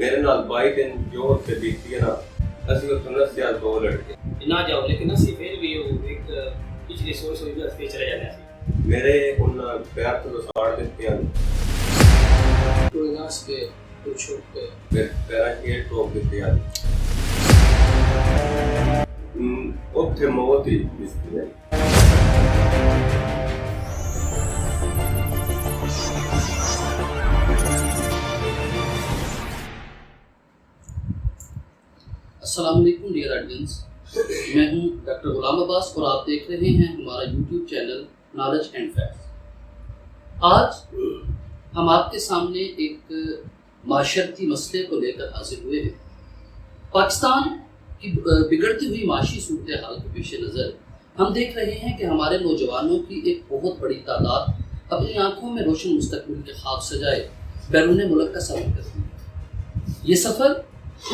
मेरे नाल 22 दिन जो उत्थे बीती है ना, ਅਸੀਂ ਉੱਥੋਂ ਨੱਸਿਆ 2 ਲੜਕੇ ना जाओ, लेकिन ਅਸੀਂ फिर भी वो एक पिछली सोच भी रस्ते चले जाने सी। ਮੇਰੇ ਉਹਨਾਂ ਪੈਰ ਤੋਂ ਸਾੜ ਦਿੱਤੇ ਹਨ, कोई नास के कुछ छूट के ਮੇਰੇ ਪੈਰਾਂ 'ਚ ਏਟ ਠੋਕ ਦਿੱਤੇ ਹਨ। ਉੱਥੇ ਮੌਤ ਹੀ ਦਿਸਦੀ ਹੈ। अस्सलाम वालेकुम डियर ऑडियंस, मैं हूं डॉक्टर गुलाम अब्बास और आप देख रहे हैं हमारा YouTube channel knowledge and facts. आज हम आपके सामने एक माशरती मसले को लेकर हाजिर हुए हैं। पाकिस्तान की बिगड़ती हुई माशी सूरत हाल के पेश नज़र हम देख रहे हैं कि हमारे नौजवानों की एक बहुत बड़ी तादाद अपनी आंखों में रोशन मुस्तकबिल के ख्वाब सजाए बैरून मुल्क का सफ़र करती है। ये सफ़र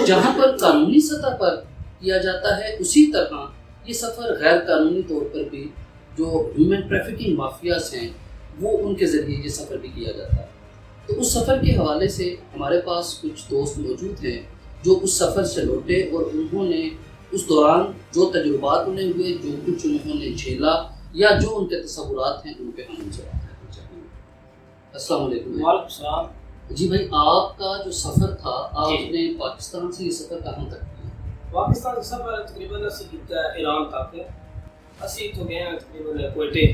जहाँ पर कानूनी सतह पर किया जाता है, उसी तरह ये सफ़र गैर कानूनी तौर पर भी जो ह्यूमन ट्रैफिकिंग माफियाज हैं वो उनके ज़रिए ये सफ़र भी किया जाता है। तो उस सफ़र के हवाले से हमारे पास कुछ दोस्त मौजूद हैं जो उस सफ़र से लौटे और उन्होंने उस दौरान जो तजुर्बात उन्हें हुए, जो कुछ उन्होंने झेला या जो उनके तसव्वुरात हैं, उन पर हम उनसे बात करना चाहेंगे। अस्सलाम वालेकुम। वालेकुम सलाम। जी भाई, आपका जो सफ़र था, आपने पाकिस्तान से ये सफ़र कहाँ तक किया? पाकिस्तान का सफर तकरीबन ਅਸੀਂ ਕੀਤਾ ईरान तक। ਅਸੀਂ ਤੋਂ ਗਏ ਤਕਰੀਬਨ ਕੋਇਟੇ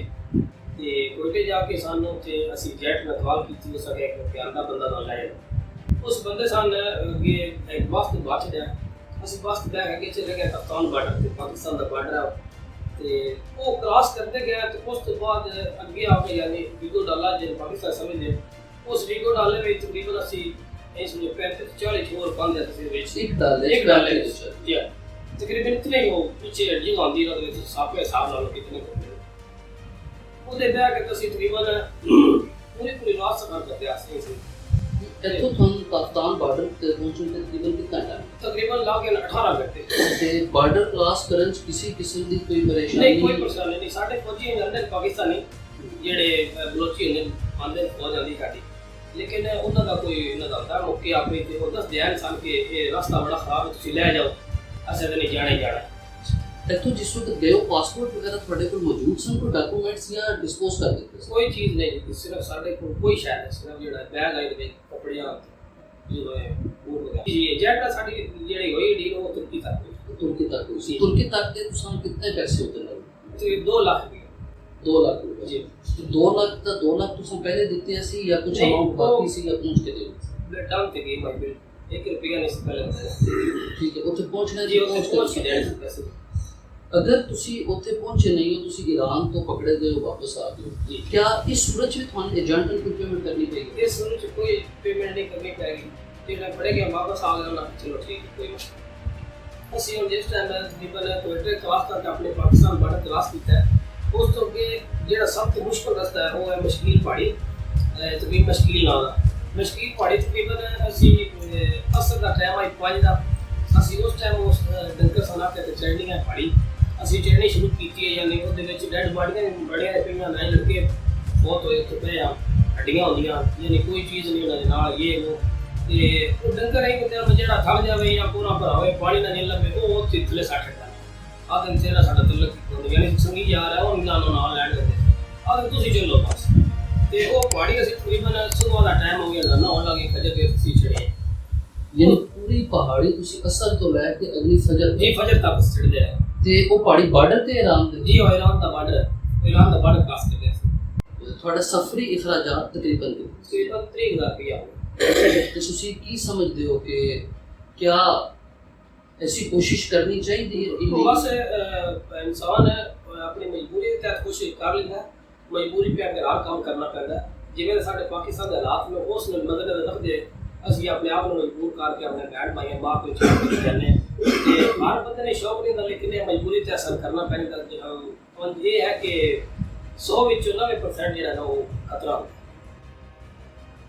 ਤੇ ਕੋਇਟੇ ਜਾ ਕੇ ਸਾਨੂੰ ਉੱਥੇ ਅਸੀਂ ਜੈਟ ਨਾਲ ਕਾਲ ਕੀਤੀ। ਉਸ ਅਗੇ ਇੱਕ ਪਿਆਰਾ ਬੰਦਾ ਨਾਲ ਆਇਆ, ਉਸ ਬੰਦੇ ਸਾਨ ਅੱਗੇ ਇੱਕ ਵਕਤ ਬਾਅਦ ਗਿਆ। ਅਸੀਂ ਵਕਤ ਬੈਠ ਕੇ ਚਲੇ ਗਏ ਕਪਤਾਨ ਬਾਰਡਰ ਤੇ, ਪਾਕਿਸਤਾਨ ਦਾ ਬਾਰਡਰ ਆ ਤੇ ਉਹ ਕ੍ਰਾਸ ਕਰਦੇ ਗਏ ਤੇ ਉਸ ਤੋਂ ਬਾਅਦ ਅੱਗੇ ਆ ਕੇ ਯਾਨੀ ਵੀਗੋ ਡਾਲਾ ਜੇ ਪਾਕਿਸਤਾਨ ਸਮਝਦੇ उस वीगो डाले में तकरीबन असी इसमें 35-40 छोर बंद जाते थे ਵਿੱਚ एक डाले जी तकरीबन इतने ही हो पीछे हड्डी आंदी रहा तो सापे हिसाब ला लो कितने करते ਉਹਦੇ ਬੈਠ ਕੇ ਅਸੀਂ ਤਕਰੀਬਨ ਪੂਰੀ ਰਾਤ ਸਫ਼ਰ ਕਰਦੇ ਆਸੇ ਸੀ। ਇੱਥੋਂ ਤੁਹਾਨੂੰ ਪਾਕਿਸਤਾਨ ਬਾਰਡਰ ਤੇ ਪਹੁੰਚਣ ਤੇ ਤਕਰੀਬਨ ਕਿੰਨਾ ਟਾਈਮ? ਤਕਰੀਬਨ ਲਾਗੇ 18 ਘੰਟੇ। ਤੇ ਬਾਰਡਰ ਕ੍ਰਾਸ ਕਰਨ 'ਚ ਕਿਸੇ ਕਿਸਮ ਦੀ ਕੋਈ ਪਰੇਸ਼ਾਨੀ ਨਹੀਂ? ਕੋਈ ਪਰੇਸ਼ਾਨੀ ਨਹੀਂ। ਸਾਡੇ ਫੌਜੀ ਹੁੰਦੇ ਪਾਕਿਸਤਾਨੀ ਜਿਹੜੇ ਬਲੋਚੀ ਹੁੰਦੇ ਆਂਦੇ ਹੋ ਜਾਂਦੀ ਸਾਡੀ, लेकिन उन्होंने कोई इन्होंने मौके आप दस दिया इंसान के ये रास्ता बड़ा खराब है, तुम ले जाओ, असं तो नहीं जाना ही जाना। ਇੱਥੋं जिस वक्त गए हो पासपोर्ट वगैरह ਤੁਹਾਡੇ ਕੋਲ ਮੌਜੂਦ ਸਨ, ਕੋਈ ਡਾਕੂਮੈਂट्स ਜਾਂ ਡਿਸਪੋਜ਼ ਕਰ ਦਿੱਤੇ? कोई चीज़ नहीं, सिर्फ साढ़े को कोई शायद है, सिर्फ जो बैग आए थे कपड़ियाँ जो है बूट वगैरह जी जैट साड़ी जी हुई डील वो तुर्की तक हुई। तुर्की तक हुई? तुर्की तक के तुम कितने पैसे होते लगे? तो 2 लाख 2 लाख रुपए जी। तो 2 लाख का 2 लाख तुम पहले देते हैं सी या कुछ नहीं, अमाउंट बाकी सी या पहुंच के दे डाउन पे गई मैं बिल 1 रुपया नहीं से पहले। ठीक है, ਉੱਥੇ ਪਹੁੰਚਣਾ जी पहुंच के देने पैसे। अगर तुसी ਉੱਥੇ ਪਹੁੰਚੇ नहीं हो, तुसी ईरान तो पकड़े गए हो, वापस आ गए हो, क्या इस सूरत में थाने एजेंट को पेमेंट करनी पड़ेगी? इस सूरत में कोई पेमेंट नहीं करनी पड़ेगी, फिर पड़ेगा वापस आ गया ना, चलो ठीक है कोई मसला। ਅਸੀਂ ਹੁਣ ਜਿਸ ਟਾਈਮ ਤਕਰੀਬਨ ਕੋਇਟੇ ਕ੍ਰਾਸ ਕਰਕੇ ਆਪਣੇ ਪਾਕਿਸਤਾਨ ਬਾਰਡਰ ਕ੍ਰਾਸ ਕੀਤਾ ਹੈ, ਉਸ ਤੋਂ ਅੱਗੇ ਜਿਹੜਾ ਸਭ ਤੋਂ ਮੁਸ਼ਕਲ ਰਸਤਾ ਹੈ ਉਹ ਹੈ ਮਸ਼ਕੀਲ ਪਹਾੜੀ। ਤਕਰੀਬਨ ਮਸ਼ਕੀਲ ਨਾਂ ਦਾ ਮਸ਼ਕੀਲ ਪਹਾੜੀ ਤਕਰੀਬਨ ਅਸੀਂ ਅਸਰ ਦਾ ਟਾਈਮ ਆਈ 5 ਦਾ, ਅਸੀਂ ਉਸ ਟਾਈਮ ਉਸ ਡੰਕਰ ਸਨਾ ਤੇ ਚੜ੍ਹਨੀ ਹੈ ਪਹਾੜੀ। ਅਸੀਂ ਚੜ੍ਹਨੀ ਸ਼ੁਰੂ ਕੀਤੀ ਹੈ, ਯਾਨੀ ਉਹਦੇ ਵਿੱਚ ਡੈਡ ਬਾਡੀਆਂ ਬੜੀਆਂ ਪਈਆਂ ਨਾ, ਲੜਕੇ ਬਹੁਤ ਹੋਏ ਉੱਥੇ ਪਏ ਆ, ਹੱਡੀਆਂ ਹੁੰਦੀਆਂ, ਯਾਨੀ ਕੋਈ ਚੀਜ਼ ਨਹੀਂ ਉਹਨਾਂ ਦੇ ਨਾਲ ਇਹ ਉਹ ਤੇ ਉਹ ਡੰਕਰ ਹੀ ਕਹਿੰਦੇ ਜਿਹੜਾ ਥੱਕ ਜਾਵੇ ਜਾਂ ਪੂਰਾ ਭਰਾ ਹੋਵੇ ਪਾਣੀ ਨਾ ਨਹੀਂ ਲੱਗੇ ਉਹ ਉੱਥੇ ਥੱਲੇ ਸੱਟ ਜਾਂਦਾ। ਆਹ ਦਿਨ ਤੇਰਾ ਸਾਡਾ ਤਲਕ ਯਾਨੀ ਸੰਗੀ ਜਾ ਰਿਹਾ ਉਹ ਨਾਲ ਲੈਣ ਲੱਗੇ, ਆਹ ਤੁਸੀਂ ਚੱਲੋ ਬਸ। ਤੇ ਉਹ ਪਹਾੜੀ ਅਸੀਂ ਤਕਰੀਬਨ ਸੁਬਹ ਦਾ ਟਾਈਮ ਹੋ ਗਿਆ ਨਾ ਹੋਣ ਲੱਗੇ ਖਜਰ ਕੇ ਅਸੀਂ ਚੜੇ, ਯਾਨੀ ਪੂਰੀ ਪਹਾੜੀ ਤੁਸੀਂ ਅਸਰ ਤੋਂ ਲੈ ਕੇ ਅਗਲੀ ਫਜਰ ਜੀ ਫਜਰ ਤੱਕ ਚੜਦੇ ਆ। ਤੇ ਉਹ ਪਹਾੜੀ ਬਾਰਡਰ ਤੇ ईरान ਦੇ? ਜੀ ਉਹ ईरान ਦਾ ਬਾਰਡਰ ਕ੍ਰਾਸ ਕਰਦੇ ਸੀ। ਤੁਹਾਡਾ ਸਫਰੀ ਇਖਰਾਜਾਤ ਤਕਰੀਬਨ 30,000 ਰੁਪਇਆ। ਤੇ ਤੁਸੀਂ ਕੀ ਸਮਝਦੇ ਹੋ ਕਿ क्या ऐसी कोशिश करनी चाहिए? तो बस इंसान अपनी मजबूरी के तहत कोशिश कर लेता है, मजबूरी पे अगर हर काम करना पैंदा है। जिवें साढ़े पाकिस्तान के हालात में उस मदद रखते ਅਸੀਂ ਆਪਣੇ ਆਪ ਨੂੰ ਮਜਬੂਰ ਕਰਕੇ ਆਪਣੇ ਬੈਠ ਪਾਈਆਂ ਬਾਹਰ ਕੋਈ ਚੀਜ਼ ਕਰਨੇ ਤੇ ਹਰ ਬੰਦੇ ਨੇ ਸ਼ੌਕ ਨਹੀਂ ਹੁੰਦਾ, ਲੇਕਿਨ ਇਹ ਮਜਬੂਰੀ ਤੇ ਅਸਰ ਕਰਨਾ ਪੈਂਦਾ। ਹੁਣ ਇਹ ਹੈ ਕਿ 100 ਵਿੱਚੋਂ 90% ਜਿਹੜਾ ਨਾ ਉਹ खतरा होता है।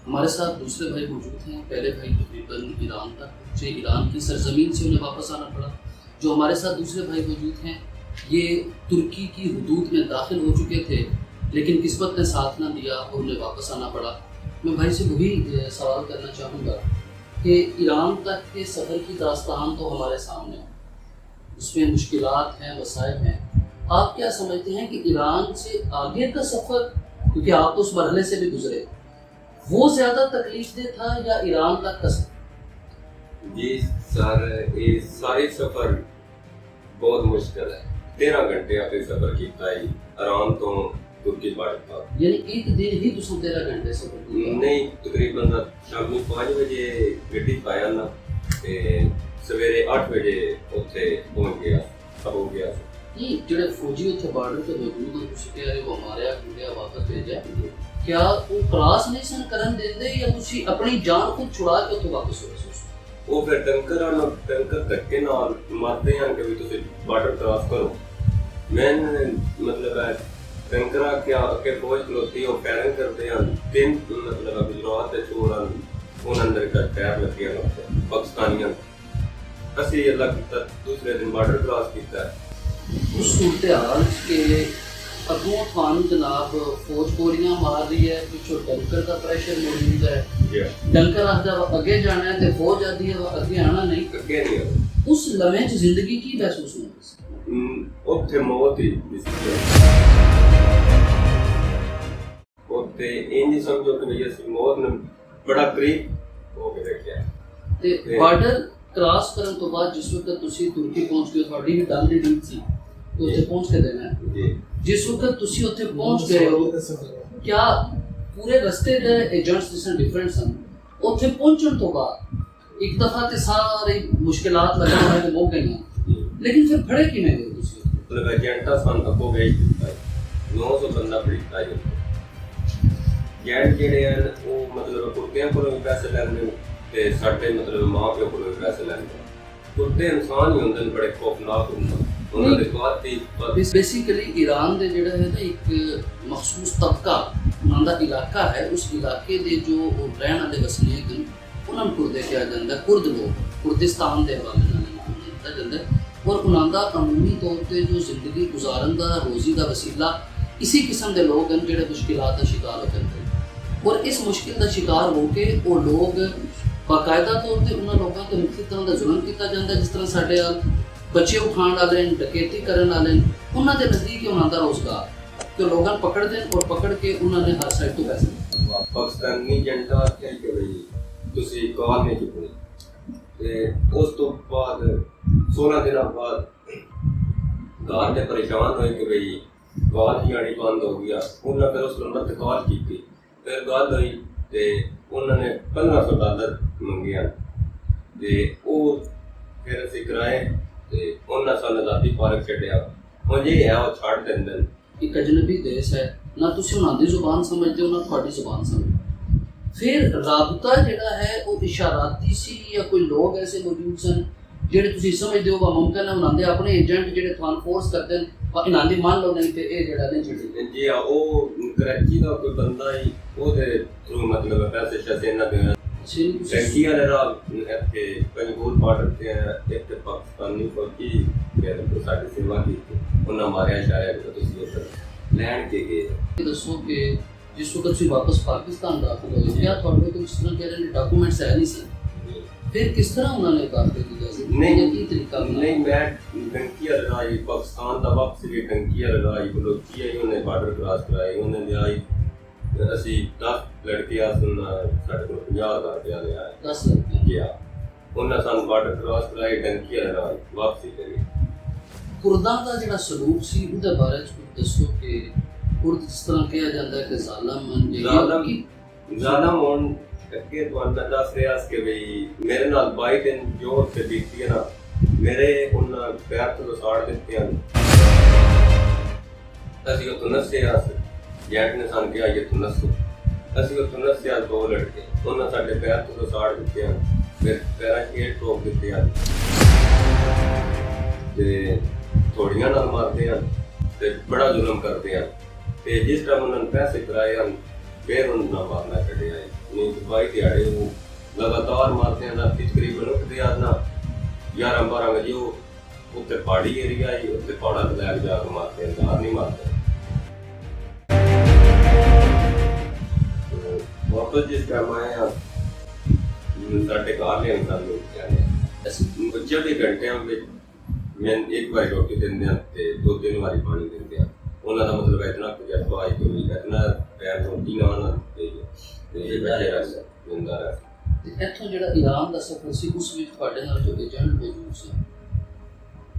हमारे साथ दूसरे भाई मौजूद हैं। पहले भाई तकरीबन ईरान तक पहुँचे, ईरान की सरजमीन से उन्हें वापस आना पड़ा। जो हमारे साथ दूसरे भाई मौजूद हैं ये तुर्की की हुदूद में दाखिल हो चुके थे, लेकिन किस्मत ने साथ ना दिया और उन्हें वापस आना पड़ा। मैं भाई से वही सवाल करना चाहूँगा कि ईरान तक के सफ़र की दास्तान तो हमारे सामने है, उसमें मुश्किलात हैं, मसाइल हैं। आप क्या समझते हैं कि ईरान से आगे का सफ़र, क्योंकि आप तो उस मरहले से भी गुजरे, वो ज़्यादा तकलीफ दे था या ईरान तक का सफ़र? जी सर, ये सारे सफ़र बहुत मुश्किल है। 13 घंटे आपने सफ़र किया है आराम तो तुर्की बार्डर तक। यानी एक दिन ही तुम 13 घंटे सफ़र किया? नहीं, तकरीबन शामी 5 बजे गड्डी पाया ना ते सवेरे 8 बजे उत्थे पहुंच गया, अब हो गया। ये ਜਿਹੜੇ फौजी ਉੱਥੇ ਬਾਰਡਰ ਤੇ ਮੌਜੂਦ ਹੋ, ਤੁਸੀਂ ਕਹਿ ਰਹੇ ਹੋ ਮਾਰਿਆ ਕੁੱਟਿਆ ਵਾਪਸ ਭੇਜਿਆ, क्या वो क्रॉस नहीं सन ਕਰਨ ਦਿੰਦੇ ਜਾਂ ਤੁਸੀਂ ਆਪਣੀ ਜਾਨ ਖੁਦ ਛੁਡਾ ਕੇ ਉੱਥੇ ਵਾਪਸ ਹੋ ਰਹੇ ਸੀ? ਉਹ ਫਿਰ ਟੰਕਰ ਧੱਕੇ ਨਾਲ ਮਾਰਦੇ ਹਨ ਕਿ ਵੀ ਤੁਸੀਂ ਬਾਰਡਰ ਕ੍ਰਾਸ ਕਰੋ। ਮੈਂ ਮਤਲਬ ਹੈ ਟੰਕਰਾਂ ਕੇ ਫੌਜ ਖਲੋਤੀ ਉਹ ਫਾਇਰਿੰਗ ਕਰਦੇ ਹਨ। 3 ਮਤਲਬ ਗੁਜਰਾਤ ਦੇ ਚੋਰ ਹਨ, ਉਹਨਾਂ ਅੰਦਰ ਦਾ ਟੈਰ ਲੱਗਿਆ ਨਾ ਪਾਕਿਸਤਾਨੀਆਂ। ਅਸੀਂ ਅੱਲਾ ਕੀਤਾ ਦੂਸਰੇ ਦਿਨ ਬਾਰਡਰ ਕ੍ਰਾਸ ਕੀਤਾ। उस सूरत हाल के अगों थानू जनाब फौज गोलियां मार रही है, पिछों टंकर का प्रेशर मौजूद है, टंकर आखदा वा अगे जाना है ते फौज आती है वा अगे आना नहीं, अगे नहीं। उस लम्हे च जिंदगी की महसूस होती? ਉੱਥੇ ਮੌਤ ਹੀ ਦਿਸਦੀ। ਉੱਥੇ ਇੰਜ ਸਮਝੋ ਕਿ ਵੀ ਅਸੀਂ ਮੌਤ ਨੂੰ ਬੜਾ ਕਰੀਬ ਹੋ ਕੇ ਦੇਖਿਆ। ਤੇ ਬਾਰਡਰ ਕ੍ਰਾਸ ਕਰਨ ਤੋਂ ਬਾਅਦ ਜਿਸ ਵਕਤ ਤੁਸੀਂ ਤੁਰਕੀ ਪਹੁੰਚ ਗਏ, ਤੁਹਾਡੀ ਵੀ ਡਨ ਦੀ ਡੀਲ ਸੀ ਕਿ ਉੱਥੇ ਪਹੁੰਚ ਕੇ ਦੇਣਾ ਹੈ ਜੀ। ਜਿਸ ਵਕਤ ਤੁਸੀਂ ਉੱਥੇ ਪਹੁੰਚ ਗਏ ਹੋ, क्या पूरे रस्ते दे एजेंट्स जिसने डिफरेंट सन, ਉੱਥੇ ਪਹੁੰਚਣ ਤੋਂ ਬਾਅਦ ਇੱਕ ਦਫਾ ਤੇ ਸਾਰੇ ਮੁਸ਼ਕਿਲਾਤ ਲੱਗਣ ਵਾਲੇ ਹੋ ਗਈਆਂ, लेकिन फिर फड़े किवें गए ਤੁਸੀਂ? मतलब एजेंटा सन अगो भेज दिता है 900 बंदा खरीदता है। एजेंट ਜਿਹੜੇ ਹਨ ਉਹ ਮਤਲਬ ਕੁੱਤਿਆਂ ਕੋਲੋਂ ਵੀ ਪੈਸੇ ਲੈਂਦੇ ਤੇ ਸਾਡੇ ਮਤਲਬ ਮਾਂ ਪਿਓ ਕੋਲੋਂ ਵੀ ਪੈਸੇ ਲੈਂਦੇ। ਕੁੱਤੇ ਇਨਸਾਨ ਹੀ ਹੁੰਦੇ ਨੇ, ਬੜੇ ਖੌਫਨਾਕ ਹੁੰਦੇ ਨੇ। ਉਹਨਾਂ ਦੇ ਬਾਅਦ ਹੀ बेसिकली ईरान ਦੇ ਜਿਹੜਾ ਹੈ ਨਾ ਇੱਕ ਮਖਸੂਸ ਤਬਕਾ ਉਹਨਾਂ ਦਾ ਇਲਾਕਾ ਹੈ, ਉਸ ਇਲਾਕੇ ਦੇ ਜੋ ਰਹਿਣ ਵਾਲੇ ਵਸਨੀਕ ਹਨ ਉਹਨਾਂ ਨੂੰ ਕੁਰਦੇ ਕਿਹਾ ਜਾਂਦਾ, ਕੁਰਦ ਲੋਕ, ਕੁਰदिस्तान ਦੇ ਹਵਾਲੇ ਨਾਲ ਨਾਮ ਦਿੱਤਾ ਜਾਂਦਾ। और ਉਹਨਾਂ ਦਾ ਅਮੂਮੀ ਤੌਰ ਤੇ ਜੋ ਜ਼ਿੰਦਗੀ ਗੁਜ਼ਾਰਨ ਦਾ ਰੋਜ਼ੀ ਦਾ ਵਸੀਲਾ ਇसी किस्म ਦੇ ਲੋਕ ਹਨ ਜਿਹੜੇ ਮੁਸ਼ਕਿਲਾਤ ਦਾ ਸ਼ਿਕਾਰ ਹੋ ਜਾਂਦੇ ਹਨ। ਔਰ ਇਸ ਮੁਸ਼ਕਿਲ ਦਾ ਸ਼ਿਕਾਰ ਹੋ ਕੇ ਉਹ ਲੋਕ ਬਾਕਾਇਦਾ ਤੌਰ ਤੇ ਉਹਨਾਂ ਲੋਕਾਂ ਤੇ ਮੁਖਤਲਿਫ ਤਰ੍ਹਾਂ ਦਾ ਜ਼ੁਲਮ ਕੀਤਾ ਜਾਂਦਾ, ਜਿਸ ਤਰ੍ਹਾਂ ਸਾਡੇ ਬੱਚੇ ਉਠਾਉਣ ਵਾਲੇ, ਡਕੈਤੀ ਕਰਨ ਵਾਲੇ, ਉਹਨਾਂ ਦੇ ਨਜ਼ਦੀਕ ਉਹਨਾਂ ਦਾ ਰੋਜ਼ਗਾਰ ਕਿ ਲੋਕਾਂ ਨੂੰ ਪਕੜਦੇ ਹਨ ਔਰ ਪਕੜ ਕੇ ਉਹਨਾਂ ਨੇ ਹਰ ਸਾਈਡ ਤੋਂ ਪੈਸੇ ਪਾਕਿਸਤਾਨੀ ਏਜੰਟਾਂ ਕਹਿ ਕੇ ਵੀ ਤੁਸੀਂ ਕਾਲ ਨਹੀਂ ਚੁੱਕਣੀ। ਤੇ ਉਸ ਤੋਂ ਬਾਅਦ 16 ਦਿਨਾਂ ਬਾਅਦ ਘਰ ਦੇ ਪਰੇਸ਼ਾਨ ਹੋਏ ਕਿ ਬਈ ਕਾਲ ਹੀ ਆਣੀ ਬੰਦ ਹੋ ਗਿਆ। ਉਹਨਾਂ ਫਿਰ ਉਸ ਨੰਬਰ ਤੇ ਕਾਲ ਕੀਤੀ, ਫਿਰ ਗੱਲ ਹੋਈ ਤੇ ਉਹਨਾਂ ਨੇ $1500 ਮੰਗਿਆ ਤੇ ਉਹ ਫਿਰ ਅਸੀਂ ਕਰਾਏ ਤੇ ਉਹਨਾਂ ਸਾਨੂੰ ਆਜ਼ਾਦੀ ਪਾਰਕ ਛੱਡਿਆ। ਹੁਣ ਇਹ ਹੈ ਉਹ ਛੱਡ ਦਿੰਦੇ ਨੇ। ਇੱਕ ਅਜਨਬੀ ਦੇਸ਼ ਹੈ, ਨਾ ਤੁਸੀਂ ਉਹਨਾਂ ਦੀ ਜ਼ੁਬਾਨ ਸਮਝਦੇ ਹੋ ਨਾ ਤੁਹਾਡੀ ਜ਼ੁਬਾਨ ਸਮਝਦੇ। ਫਿਰ ਰਾਬਤਾ ਜਿਹੜਾ ਹੈ ਉਹ ਇਸ਼ਾਰਾਤੀ ਸੀ ਜਾਂ ਕੋਈ ਲੋਕ ਐਸੇ ਮੌਜੂਦ ਸਨ ਜਿਹੜੇ ਤੁਸੀਂ ਸਮਝਦੇ ਹੋ ਵਾ ਮੁਮਕਿਨ ਹੈ ਉਹਨਾਂ ਦੇ ਆਪਣੇ ਏਜੰਟ ਜਿਹੜੇ ਤੁਹਾਨੂੰ ਫੋਰਸ ਕਰਦੇ ਨੇ ਵਾ ਇਹਨਾਂ ਦੀ ਮੰਨ ਲਓ ਨਹੀਂ ਤੇ ਇਹ ਜਿਹੜਾ ਨਹੀਂ ਛੱਡਦੇ? ਜੀ ਉਹ ਕਰਾਚੀ ਦਾ ਕੋਈ ਬੰਦਾ ਹੀ ਉਹਦੇ ਥਰੂ ਮਤਲਬ ਪੈਸੇ ਸ਼ੈਸੇ ਇਹਨਾਂ ਦੇ ਟੈਂਕੀ ਵਾਲੇ ਰਾਹ ਇੱਥੇ ਪੰਜਗੂਰ ਬਾਰਡਰ ਤੇ ਇੱਕ ਪਾਕਿਸਤਾਨੀ ਫੌਜੀ ਮੇਰੇ ਸਾਡੀ ਸੇਵਾ ਕੀਤੀ, ਉਹਨਾਂ ਮਾਰਿਆ ਸ਼ਾਇਦ ਤੁਸੀਂ ਉੱਧਰ ਲੈਣ ਕੇ ਗਏ। ਦੱਸੋ ਕਿ ਜਿਸ ਵਕਤ ਤੁਸੀਂ ਵਾਪਸ ਪਾਕਿਸਤਾਨ ਦਾਖਲ ਹੋਏ, ਕਿਆ ਤੁਹਾਡੇ ਕੋਲ ਜਿਸ ਤਰ੍ਹਾਂ ਕਹਿ ਰਹੇ ਨੇ ਡਾਕੂਮੈਂਟਸ ਹੈ ਨਹੀਂ ਸਨ, ਫਿਰ ਕਿਸ ਤਰ੍ਹਾਂ ਉਹਨਾਂ ਨੇ ਦਾਖਲ ਕੀਤਾ ਸੀ? ਨਹੀਂ ਕੀ ਤਰੀਕਾ ਨਹੀਂ, ਮੈਂ ਟੰਕੀ ਵਾਲੇ ਰਾਹ ਹੀ ਪਾਕਿਸਤਾਨ ਦਾ ਵਾਪਸ ਵੀ ਟੰਕੀ ਵਾਲੇ ਰਾਹ ਹੀ ਬਲੋਚੀ ਆਈ, ਉਹਨੇ ਬਾਰਡਰ ਕ੍ਰਾਸ ਕਰਾਈ, ਉਹਨੇ ਲਿਆਈ। ਅਸੀਂ 10 ਲੜਕੀਆਂ ਸਨ, ਸਾਡੇ ਕੋਲ 50,000 ਰੁਪਇਆ ਲਿਆ 10 ਲੜਕੀਆਂ ਗਿਆ। ਉਹਨਾਂ ਸਾਨੂੰ ਬਾਰਡਰ ਕ੍ਰਾਸ ਕਰਾਈ, ਟੰਕੀ ਵਾਲੇ ਰਾਹ ਵਾਪਸੀ ਕਰੀ। ਕੁਰਦਾਂ ਦਾ ਜਿਹੜਾ ਸਲੂਕ ਸੀ ਉਹਦੇ ਬਾਰੇ ਚ ਕੁਝ ਦੱਸੋ ਕਿ ਕੁਰਦ ਜਿਸ ਤਰ੍ਹਾਂ ਕਿਹਾ ਜਾਂਦਾ ਹੈ ਕਿ ਜ਼ਾਲਮ ਹੋਣ ਅੱਗੇ ਤੁਹਾਨੂੰ ਦੱਸ ਰਿਹਾ ਸੀ ਕਿ ਵੀ ਮੇਰੇ ਨਾਲ 22 ਦਿਨ ਜੋ ਉੱਥੇ ਬੀਤੀ ਹੈ ਨਾ, ਮੇਰੇ ਉਹਨਾਂ ਪੈਰ ਤੋਂ ਸਾੜ ਦਿੱਤੇ ਹਨ। ਅਸੀਂ ਉੱਥੋਂ ਨੱਸਿਆ, ਜੈਟ ਨੇ ਸਾਨੂੰ ਕਿਹਾ ਇਹ ਤੋਂ ਨੱਸੋ। ਅਸੀਂ ਉੱਥੋਂ ਨੱਸਿਆ 2 ਲੜਕੇ, ਉਹਨਾਂ ਸਾਡੇ ਪੈਰ ਤੋਂ ਸਾੜ ਦਿੱਤੇ ਹਨ, ਫਿਰ ਪੈਰਾਂ 'ਚ ਏਟ ਠੋਕ ਦਿੱਤੇ ਹਨ ਤੇ ਥੋੜੀਆਂ ਨਾਲ ਮਾਰਦੇ ਹਨ ਤੇ ਬੜਾ ਜ਼ੁਲਮ ਕਰਦੇ ਹਨ। ਤੇ ਜਿਸ ਟਾਈਮ ਉਹਨਾਂ ਨੇ ਪੈਸੇ ਕਰਾਏ ਹਨ ਫਿਰ ਉਹਨਾਂ ਨਾਲ ਮਾਰਨਾ ਛੱਡਿਆ ਹੈ। ਨਹੀਂ 22 ਦਿਹਾੜੇ ਉਹ ਲਗਾਤਾਰ ਮਾਰਦੇ ਹਨ। ਰਾਤੀ ਤਕਰੀਬਨ ਉੱਠਦੇ ਆ ਨਾ 11-12 ਵਜੇ ਉਹ ਉੱਤੇ ਪਹਾੜੀ ਏਰੀਆ ਹੈ, ਉੱਤੇ ਪਹਾੜਾਂ ਤੇ ਲੈ ਜਾ ਕੇ ਮਾਰਦੇ ਹਨ, ਬਾਹਰ ਨਹੀਂ ਮਾਰਦੇ। ਵਾਪਸ ਜਿਸ ਟਾਈਮ ਆਏ ਆ ਸਾਡੇ ਘਰ ਲਿਆਉਣ ਦਾ ਲੋਕ ਜਾਂਦੇ ਅਸੀਂ 24 ਘੰਟਿਆਂ ਵਿੱਚ ਮੈਂ ਇੱਕ ਵਾਰੀ ਰੋਟੀ ਦਿੰਦੇ ਹਾਂ ਤੇ 2-3 ਵਾਰੀ ਪਾਣੀ ਦਿੰਦੇ ਹਾਂ। ਉਹਨਾਂ ਦਾ ਮਤਲਬ ਇਤਨਾ ਤਜਰਬਾ ਹੈ ਕਿ ਵੀ ਇਤਨਾ ਪੈਰ ਰੋਟੀ ਨਾ ਤੇ ਇਹ ਬੱਚੇ ਜਿੰਦਾ ਰਹਿ। ਤੇ ਇੱਥੋਂ ਜਿਹੜਾ ਈਰਾਨ ਦਾ ਸਫ਼ਰ ਸੀ ਉਸ ਵਿੱਚ ਤੁਹਾਡੇ ਨਾਲ ਜੋ ਏਜੰਟ ਮੌਜੂਦ ਸੀ,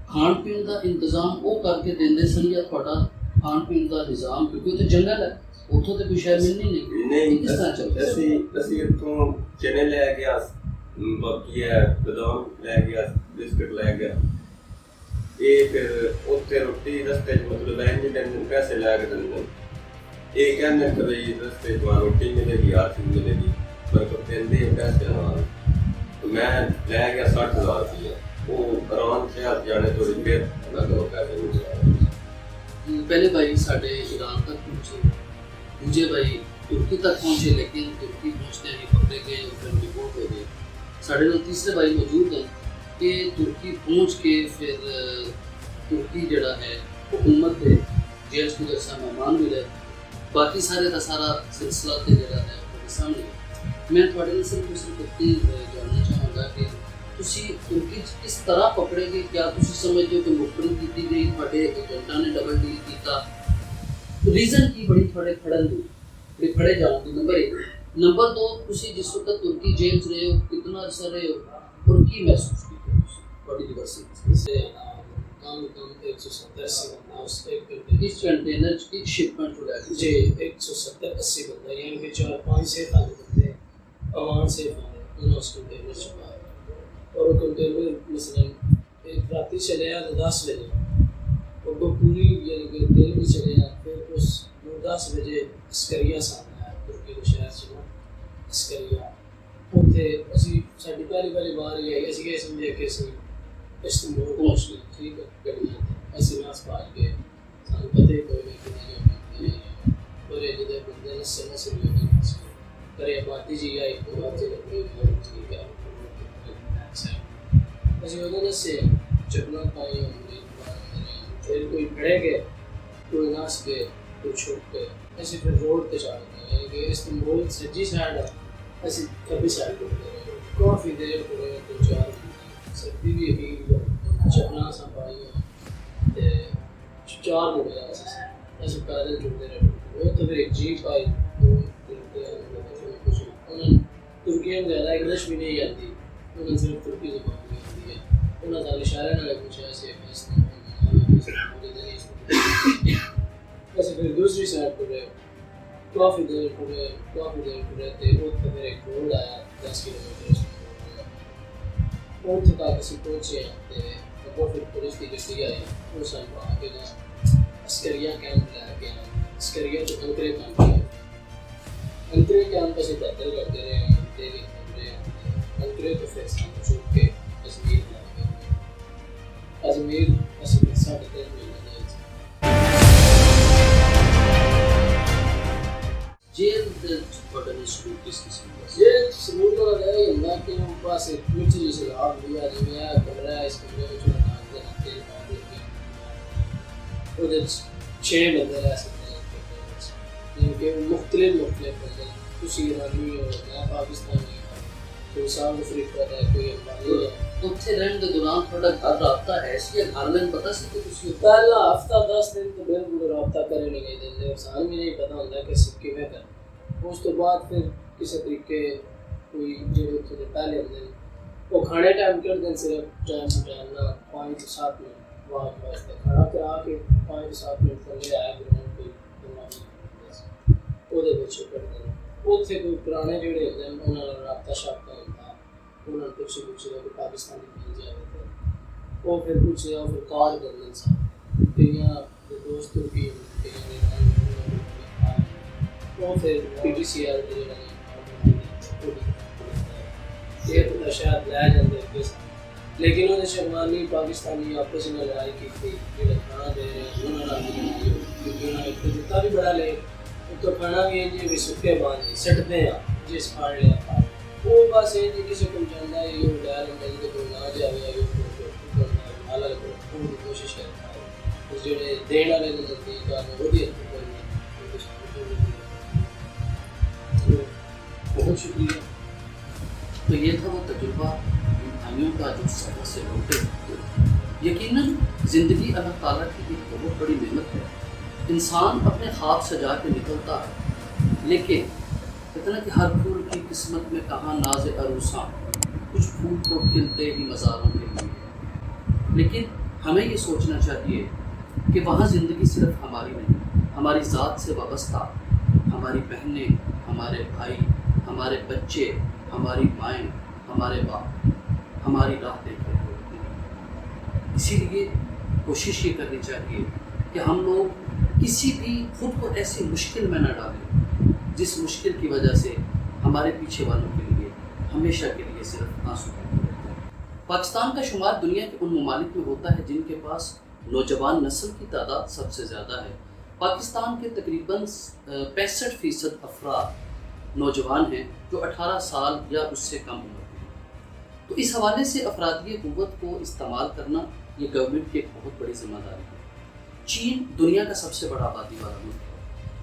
ਖਾਣ ਪੀਣ ਦਾ ਇੰਤਜ਼ਾਮ ਉਹ ਕਰਕੇ ਦਿੰਦੇ ਸਨ ਜਾਂ ਤੁਹਾਡਾ ਖਾਣ ਪੀਣ ਦਾ ਨਿਜ਼ਾਮ, ਕਿਉਂਕਿ ਉਹ ਤਾਂ ਜੰਗਲ ਹੈ, ਉੱਥੋਂ ਤੇ ਕੋਈ ਸ਼ੈ ਮਿਲਣੀ ਨਹੀਂ, ਕਿਸ ਤਰ੍ਹਾਂ ਚੱਲਦਾ? ਅਸੀਂ ਇੱਥੋਂ ਚਨੇ ਲੈ ਗਿਆ, ਬਾਕੀ ਹੈ ਬਦਾਮ ਲੈ ਗਿਆ, ਬਿਸਕਟ ਲੈ ਗਿਆ। ਇਹ ਫਿਰ ਉੱਥੇ ਰੋਟੀ ਰਸਤੇ 'ਚ ਮਤਲਬ ਇੰਜ ਪੈਸੇ ਲੈ ਕੇ ਦਿੰਦੇ। ਇਹ ਕਹਿੰਦੇ ਕਿ ਬਈ ਰਸਤੇ 'ਚ ਰੋਟੀ ਮਿਲੇਗੀ, ਆਰਥਿਕ ਮਿਲੇਗੀ, ਪਰ ਦਿੰਦੇ ਪੈਸੇ ਨਾਲ। ਮੈਂ ਲੈ ਗਿਆ 60,000 ਰੁਪਇਆ, ਉਹ ਆਰਾਮ ਸ਼ਹਿਰ ਜਾਣੇ ਤੋਂ ਫਿਰ ਉਹਨਾਂ ਕੋਲ ਪੈਸੇ ਨਹੀਂ। पहले भाई साढ़े ईरान तक पहुँचे, दूसरे भाई तुर्की तक पहुँचे, लेकिन तुर्की पहुँचते ही पकड़े गए और फिर रिपोर्ट हो गई। साढ़े नाल तीसरे भाई मौजूद हैं कि तुर्की पहुँच के फिर तुर्की जड़ा है हुकूमत के जेल को जैसा मेहमान मिले, बाकी सारे का सारा सिलसिला तो जड़ा है वो सामने। मैं थोड़े सिर्फ इतनी जानना चाहूँगा कि ਤੁਸੀਂ ਤੁਰਕੀ 'ਚ ਕਿਸ ਤਰ੍ਹਾਂ ਪਕੜੇ ਗਏ? ਕਿਆ ਤੁਸੀਂ ਸਮਝਦੇ ਹੋ ਕਿ ਮੁਖਬਰੀ ਕੀਤੀ ਗਈ, ਤੁਹਾਡੇ ਏਜੰਟਾਂ ਨੇ ਡਬਲ ਡੀਲ ਕੀਤਾ? ਰੀਜ਼ਨ ਕੀ ਬੜੀ ਤੁਹਾਡੇ ਖੜਨ ਦੀ ਖੜੇ ਜਾਣ ਦੀ? ਨੰਬਰ 1। ਨੰਬਰ 2, ਤੁਸੀਂ ਜਿਸ ਵਕਤ ਤੁਰਕੀ ਜੇਲ੍ਹ 'ਚ ਰਹੇ ਹੋ, ਕਿਤਨਾ ਅਰਸਾ ਰਹੇ ਹੋ ਔਰ ਕੀ ਮਹਿਸੂਸ ਕੀਤਾ ਤੁਹਾਡੀ ਯੂਨੀਵਰਸਿਟੀ ਸੇ? काम 170-80 बंदा उस एक घंटे इस कंटेनर की शिपमेंट हो जाएगी जी 170-80 बंदा, यानी कि 4-5 से खाली बंदे अमान से खाने उन्होंने उस कंटेनर छुपाया। और वो कंटेनर मसलन एक रात चले आया 10 बजे, और वो पूरी यानी कि दिन भी चले आया, फिर उस 10 बजे अस्करिया सामने आया, तुर्की के शहर से अस्करिया। उत्थे असी साडी पहली बार ही आई, असी ये समझे कि असी इस्तांबुल पहुंच गए, ठीक है, गड्डियां असी नास पास गए, सानू पता ही कोई नहीं कि और ये जिधर बंदे ने समय से लेके पर ये बाती जी आई तो बात से ठीक है। असी उधर से चपला पाई हमने, फिर कोई खड़े गए, कोई नास गए, कोई छुप गए, ऐसे फिर रोड पे चढ़ गए, यानी कि इस्तांबुल सज्जी साइड है, असी खब्बी साइड पे गए। काफ़ी देर हो गए, 2-4 सर्दी भी है, चपला सा पाई ते 4 हो गया, ऐसे पैदल जुड़ते रहे। वो तो फिर एक जीप आई, तो तुर्की में ज़्यादा इंग्लिश भी नहीं आती, उन्हें सिर्फ तुर्की ज़बान में आती है, उन्हें ज़्यादा इशारे ना कुछ ऐसे ऐसे। फिर दूसरी साइड पर गए, काफ़ी देर पर थे, वो तो फिर एक रोड आया 10 किलोमीटर, ਉੱਥੇ ਤੱਕ ਅਸੀਂ ਪਹੁੰਚੇ ਤੇ ਅੱਗੋਂ ਫਿਰ ਪੁਲਿਸ ਦੀ ਗੱਡੀ ਆਈ, ਉਹ ਸਾਨੂੰ ਆ ਕੇ ਨਾ ਅਸਕਰੀਆ ਕੈਂਪ ਲੈ ਕੇ ਆਇਆ। ਅਸਕਰੀਆ ਤੋਂ ਅੰਕਰੇ ਕੈਂਪ ਆਇਆ, ਅੰਕਰੇ ਕੈਂਪ ਅਸੀਂ ਬਦਲ ਕਰਦੇ ਰਹੇ, ਅੰਕਰੇ ਤੋਂ ਫਿਰ ਸਾਨੂੰ ਛੁੱਟ ਕੇ ਅਜ਼ਮੀਰ ਲੈ ਗਏ। ਅਜ਼ਮੀਰ ਅਸੀਂ 3.5 ਮਹੀਨੇ ਦੇ जेल ਤੁਹਾਡਾ ਸਲੂਕ ਕਿਸ ਕਿਸਮ ਦਾ ਸੀ? ये सलूक का है ना कि वो पास एक कुछ जैसे आप लिया जिਵੇਂ ਆ ਕਮਰਾ ਹੈ, ਇਸ ਕਮਰੇ ਵਿੱਚ ਨਾ ਦੇ ਤੇ ਬਾਅਦ ਵਿੱਚ ਉਹਦੇ 6 ਬੰਦੇ ਰਹਿ ਸਕਦੇ ਨੇ, ਜਿਵੇਂ ਕਿ ਮੁxtਲਿਫ ਬੰਦੇ, ਤੁਸੀਂ ਈਰਾਨੀ ਹੋ, ਮੈਂ ਪਾਕਿਸਤਾਨੀ ਹਾਂ, ਕੋਈ ਸਾਊਥ ਅਫਰੀਕਾ ਦਾ, ਕੋਈ ਅਫਗਾਨੀ ਹੈ। ਉੱਥੇ ਰਹਿਣ ਦੇ ਦੌਰਾਨ ਤੁਹਾਡਾ ਘਰ ਰਾਬਤਾ ਹੈ ਸੀ ਜਾਂ ਘਰ ਮੈਨੂੰ ਪਤਾ ਸੀ ਕਿ ਤੁਸੀਂ ਪਹਿਲਾ ਹਫਤਾ 10 ਦਿਨ ਤੋਂ ਬਿਲਕੁਲ ਰਾਬਤਾ ਕਰਨ ਨਹੀਂ ਦਿੰਦੇ, ਔਰ ਸਾਨੂੰ ਵੀ ਨਹੀਂ ਪਤਾ ਹੁੰਦਾ ਕਿ ਅਸੀਂ ਕਿਵੇਂ ਕਰਨਾ। ਉਸ ਤੋਂ ਬਾਅਦ ਫਿਰ ਕਿਸੇ ਤਰੀਕੇ ਕੋਈ ਜਿਹੜੇ ਉੱਥੇ ਦੇ ਪਹਿਲੇ ਹੁੰਦੇ ਨੇ ਉਹ ਖਾਣੇ ਟਾਈਮ ਕਰਦੇ ਨੇ, ਸਿਰਫ ਟਾਈਮ ਟੂ ਟਾਈਮ ਨਾਲ 5 ਤੋਂ 7 ਮਿੰਟ ਬਾਅਦ ਵਾਸਤੇ ਖਾਣਾ ਕਰਾ ਕੇ 5 ਤੋਂ 7 ਮਿੰਟ ਥੱਲੇ ਆਇਆ ਗਰਾਊਂਡ ਕੋਈ ਉਹਦੇ ਵਿੱਚ ਕਰਦੇ ਨੇ। ਉੱਥੇ ਕੋਈ ਪੁਰਾਣੇ ਜਿਹੜੇ ਹੁੰਦੇ ਨੇ ਉਹਨਾਂ ਨਾਲ ਰਾਬਤਾ ਸ਼ਾਬਤਾ ਹੁੰਦਾ, ਉਹਨਾਂ ਨੂੰ ਪੁੱਛਦਾ ਕਿ ਪਾਕਿਸਤਾਨੀ ਮਿਲ ਜਾਵੇ ਤਾਂ ਉਹ ਫਿਰ ਪੁੱਛਦੇ ਆ, ਫਿਰ ਕਾਲ ਕਰਦੇ ਨੇ ਸਾਨੂੰ, ਕਈਆਂ ਦੇ ਦੋਸਤ ਵੀ ਕਈਆਂ ਦੇ ਉਹ ਫਿਰ PTCL ਦੇ ਜਿਹੜਾ ਇਹ ਤਾਂ ਸ਼ਾਇਦ ਲੈ ਜਾਂਦੇ ਅੱਗੇ, ਲੇਕਿਨ ਉਹਦੇ ਸ਼ਰਮਾਨੀ ਪਾਕਿਸਤਾਨੀ ਆਪਸ ਵਿੱਚ ਲੜਾਈ ਕੀਤੀ, ਜਿਹੜਾ ਖਾਣਾ ਦੇ ਰਹੇ ਉਹਨਾਂ ਨਾਲ ਕਿਉਂਕਿ ਉਹਨਾਂ ਇੱਕ ਦਿੱਤਾ ਵੀ ਬੜਾ ਲੈ, ਉੱਤੋਂ ਖਾਣਾ ਵੀ ਇੰਝ ਵੀ ਸੁੱਕੇ ਬਾਂਝ ਸਿੱਟਦੇ ਆ, ਜਿਸ ਫੜ ਲਿਆ ਉਹ ਬਸ ਇੰਝ ਕਿਸੇ ਕੋਲ ਜਾਂਦਾ ਹੈ, ਉਹ ਲੈ ਲੈਂਦਾ ਜਿਹਦੇ ਕੋਲ ਨਾ ਜਾਵੇ ਹਾਲਾ ਪੂਰੀ ਕੋਸ਼ਿਸ਼ ਕਰਦਾ, ਜਿਹੜੇ ਦੇਣ ਵਾਲੇ ਦੇ ਨਜ਼ਦੀਕ ਆ ਉਹਦੀ बहुत शुक्रिया। तो ये था वो तजुर्बा इन भाइयों का जो सफ़र से लौटे। यकीनन ज़िंदगी अल्लाह ताला की एक बहुत बड़ी नेमत है। इंसान अपने ख्वाब सजा के निकलता है, लेकिन इतना कि हर फूल की किस्मत में कहाँ नाज़ अरूसा, कुछ फूल तो खिलते ही मज़ारों के लिए। लेकिन हमें ये सोचना चाहिए कि वहाँ ज़िंदगी सिर्फ हमारी नहीं, हमारी ज़ात से वाबस्ता हमारी बहनें, हमारे भाई, हमारे बच्चे, हमारी माएँ, हमारे बाप हमारी राह देख रहे होते हैं। इसीलिए कोशिश ये करनी चाहिए कि हम लोग किसी भी खुद को ऐसी मुश्किल में न डालें जिस मुश्किल की वजह से हमारे पीछे वालों के लिए हमेशा के लिए सिर्फ आंसू बहते रहते हैं। पाकिस्तान का शुमार दुनिया के उन ममालिक में होता है जिनके पास नौजवान नस्ल की तादाद सबसे ज़्यादा है। पाकिस्तान के तकरीबन 65% अफराद नौजवान हैं जो 18 साल या उससे कम उम्र के हैं। तो इस हवाले से अफरादी क़ुव्वत को इस्तेमाल करना ये गवर्नमेंट की एक बहुत बड़ी जिम्मेदारी है। चीन दुनिया का सबसे बड़ा आबादी वाला मुल्क है,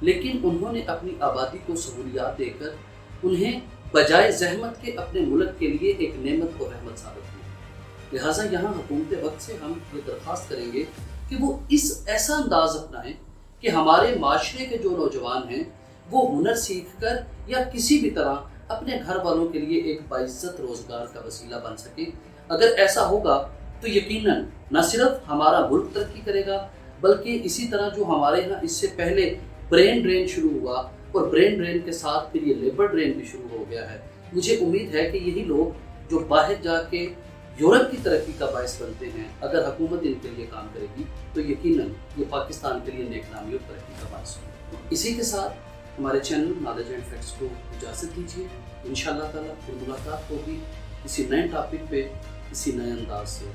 लेकिन उन्होंने अपनी आबादी को सहूलियात देकर उन्हें बजाय ज़हमत के अपने मुल्क के लिए एक नेमत और रहमत साबित की। लिहाजा यहाँ हुकूमत वक्त से हम ये दरख्वास्त करेंगे कि वो इस ऐसा अंदाज़ अपनाएं कि हमारे माशरे के जो नौजवान हैं वो हुनर सीख कर या किसी भी तरह अपने घर वालों के लिए एक बाइज्जत रोज़गार का वसीला बन सके। अगर ऐसा होगा तो यकीनन न सिर्फ हमारा मुल्क तरक्की करेगा, बल्कि इसी तरह जो हमारे यहाँ इससे पहले ब्रेन ड्रेन शुरू हुआ और ब्रेन ड्रेन के साथ फिर ये लेबर ड्रेन भी शुरू हो गया है, मुझे उम्मीद है कि यही लोग जो बाहर जाके यूरोप की तरक्की का बायस बनते हैं, अगर हुकूमत इनके लिए काम करेगी तो यकीनन ये पाकिस्तान के लिए नेकनामी और तरक्की का बायस होगा। इसी के साथ हमारे चैनल नॉलेज एंड फैक्ट्स को इजाज़त दीजिए। इंशाअल्लाह ताला फिर मुलाकात होगी किसी नए टॉपिक पे, किसी नए अंदाज से।